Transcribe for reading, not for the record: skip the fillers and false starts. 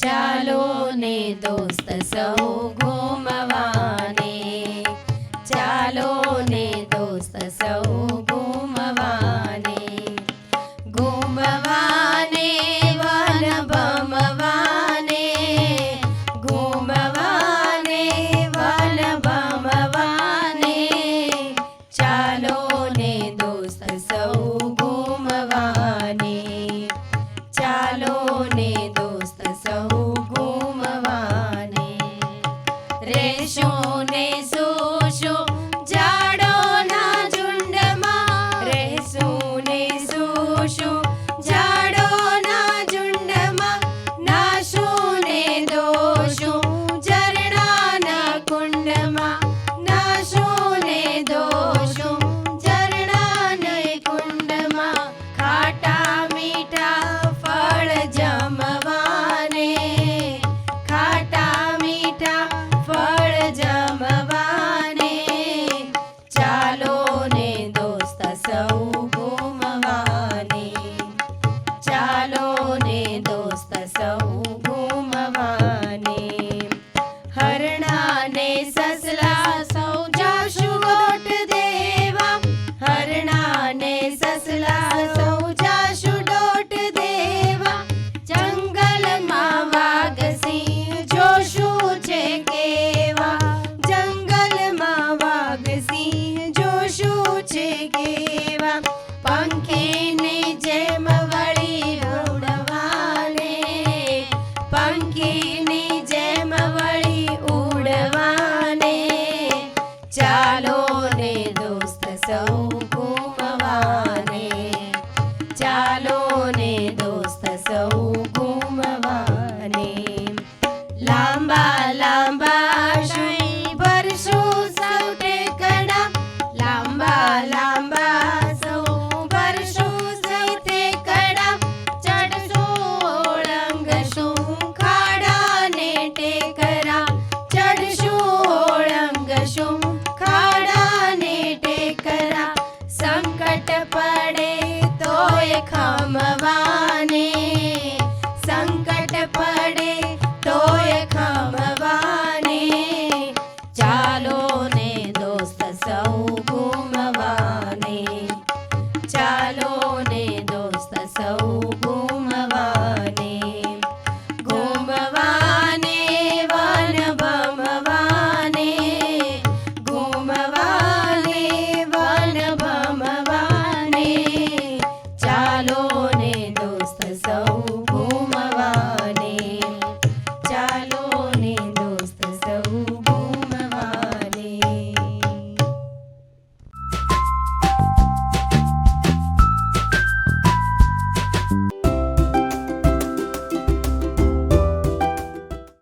ચાલો ને દોસ્ત સૌ ઘૂમવાને, ચાલો ને દોસ્ત સૌ ઘૂમવાને, ઘૂમવાને વન ભમવાને, ઘૂમવાને વન ભમવાને, ચાલો ને દોસ્ત સૌ ઘૂમવાને, ચાલો ને દોસ્ત સૌ ઘૂમવાને. રહેશું ને સૂશું ઝાડોના ઝુંડમાં, રહેશું ને સૂશું ઝાડોના ઝુંડમાં, નાશું ને દોશું ઝરણાના કુંડમાં, નાશું ને દોશું ઝરણાના કુંડમાં, ખાટા મીઠા ફળ જમવાને, ખાટા મીઠા ફળ જમવાને, ચાલો ને દોસ્ત સૌ ઘૂમવાને, ચાલો ને દોસ્ત સૌ ઘૂમવાને. હરણાને સસલા સૌ જાશું ગોટ દેવા, હરણાને સસલા સૌ જાશું ડોટ દેવા, જંગલમાં વાઘસિંહ જોશું છે કેવા, જંગલમાં વાઘસિંહ જોશું છે કેવા, પંખીની જેમ વળી ઉડવાને, પંખીની જેમ વળી ઉડવાને, ચાલો ને દોસ્ત સૌ ઘૂમવાને, ચાલો ને દોસ્ત સૌ ઘૂમવાને. લાંબા લાંબા શઈ ભરશું સૌ ટેકડા, લાંબા લાંબા સૌ ભરશું સૌ ટેકડા, ચડશું ઓળંગશું ખાડા ને ટેકરા, ચડશું ઓળંગશું ખાડા ને ટેકરા, સંકટ પડે તોય ખમવાને, સંકટ પડે